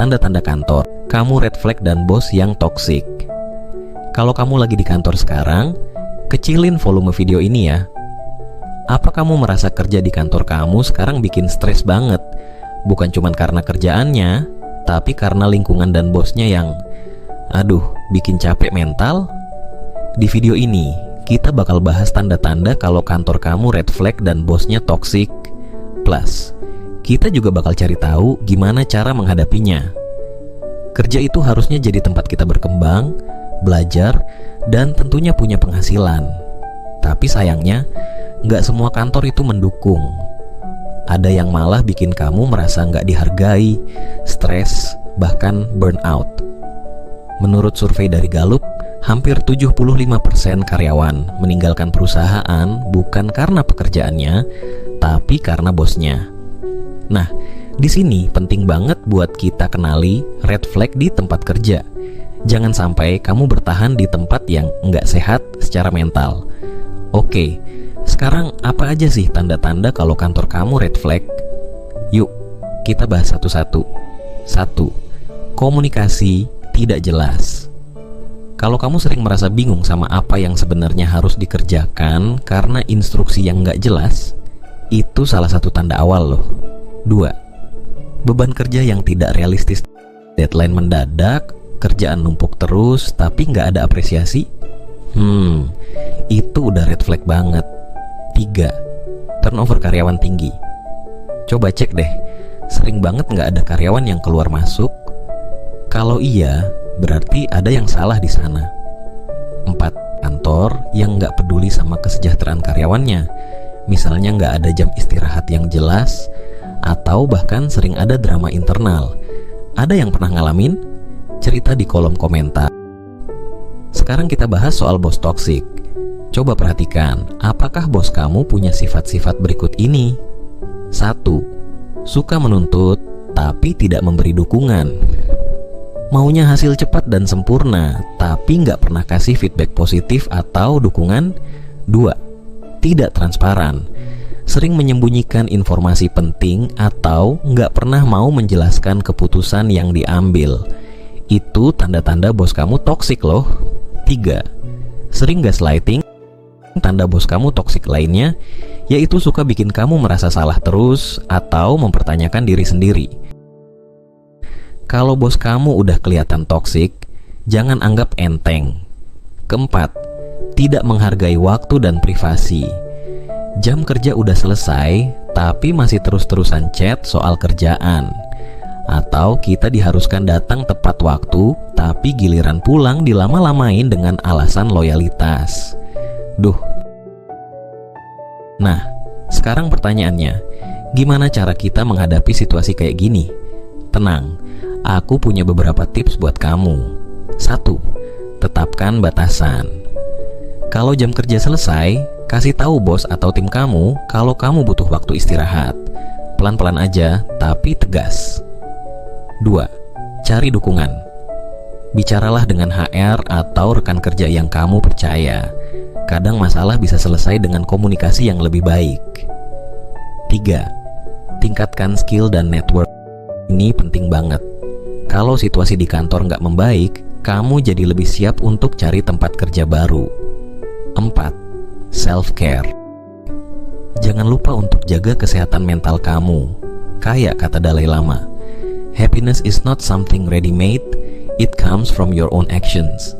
tanda-tanda kantor kamu red flag dan bos yang toksik. Kalau kamu lagi di kantor sekarang, kecilin volume video ini ya. Apa kamu merasa kerja di kantor kamu sekarang bikin stres banget? Bukan cuma karena kerjaannya, tapi karena lingkungan dan bosnya yang bikin capek mental? Di video ini, kita bakal bahas tanda-tanda kalau kantor kamu red flag dan bosnya toksik. Plus, kita juga bakal cari tahu gimana cara menghadapinya. Kerja itu harusnya jadi tempat kita berkembang, belajar, dan tentunya punya penghasilan. Tapi sayangnya, nggak semua kantor itu mendukung. Ada yang malah bikin kamu merasa nggak dihargai, stres, bahkan burnout. Menurut survei dari Gallup, hampir 75% karyawan meninggalkan perusahaan bukan karena pekerjaannya, tapi karena bosnya. Nah, di sini penting banget buat kita kenali red flag di tempat kerja. Jangan sampai kamu bertahan di tempat yang nggak sehat secara mental. Oke, sekarang apa aja sih tanda-tanda kalau kantor kamu red flag? Yuk, kita bahas satu-satu. 1. Komunikasi tidak jelas. Kalau kamu sering merasa bingung sama apa yang sebenarnya harus dikerjakan karena instruksi yang nggak jelas, itu salah satu tanda awal loh. 2. Beban kerja yang tidak realistis, deadline mendadak, kerjaan numpuk terus tapi nggak ada apresiasi. Itu udah red flag banget. 3. Turnover karyawan tinggi. Coba cek deh, sering banget nggak ada karyawan yang keluar masuk? Kalau iya, berarti ada yang salah di sana. 4. Kantor yang nggak peduli sama kesejahteraan karyawannya. Misalnya nggak ada jam istirahat yang jelas, atau bahkan sering ada drama internal. Ada yang pernah ngalamin? Cerita di kolom komentar. Sekarang kita bahas soal bos toksik. Coba perhatikan, apakah bos kamu punya sifat-sifat berikut ini? 1. Suka menuntut, tapi tidak memberi dukungan. Maunya hasil cepat dan sempurna, tapi nggak pernah kasih feedback positif atau dukungan. 2. Tidak transparan. Sering menyembunyikan informasi penting atau nggak pernah mau menjelaskan keputusan yang diambil. Itu tanda-tanda bos kamu toksik loh. 3. Sering gaslighting. Tanda bos kamu toksik lainnya yaitu suka bikin kamu merasa salah terus atau mempertanyakan diri sendiri. Kalau bos kamu udah kelihatan toksik, jangan anggap enteng. 4. Tidak menghargai waktu dan privasi. Jam kerja udah selesai, tapi masih terus-terusan chat soal kerjaan. Atau kita diharuskan datang tepat waktu, tapi giliran pulang dilama-lamain dengan alasan loyalitas. Nah, sekarang pertanyaannya, gimana cara kita menghadapi situasi kayak gini? Tenang, aku punya beberapa tips buat kamu. 1. Tetapkan batasan. Kalau jam kerja selesai, kasih tahu bos atau tim kamu kalau kamu butuh waktu istirahat. Pelan-pelan aja, tapi tegas. 2. Cari dukungan. Bicaralah dengan HR atau rekan kerja yang kamu percaya. Kadang masalah bisa selesai dengan komunikasi yang lebih baik. 3. Tingkatkan skill dan network. Ini penting banget. Kalau situasi di kantor nggak membaik, kamu jadi lebih siap untuk cari tempat kerja baru. 4. Self-care. Jangan lupa untuk jaga kesehatan mental kamu. Kayak kata Dalai Lama, happiness is not something ready-made, it comes from your own actions.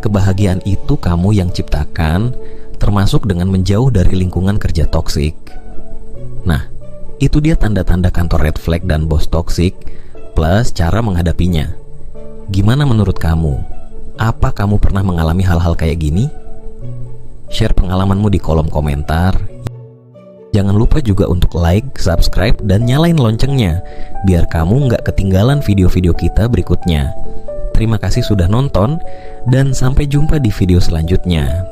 Kebahagiaan itu kamu yang ciptakan, termasuk dengan menjauh dari lingkungan kerja toksik. Nah, itu dia tanda-tanda kantor red flag dan bos toksik, plus cara menghadapinya. Gimana menurut kamu? Apa kamu pernah mengalami hal-hal kayak gini? Share pengalamanmu di kolom komentar. Jangan lupa juga untuk like, subscribe, dan nyalain loncengnya, biar kamu nggak ketinggalan video-video kita berikutnya. Terima kasih sudah nonton, dan sampai jumpa di video selanjutnya.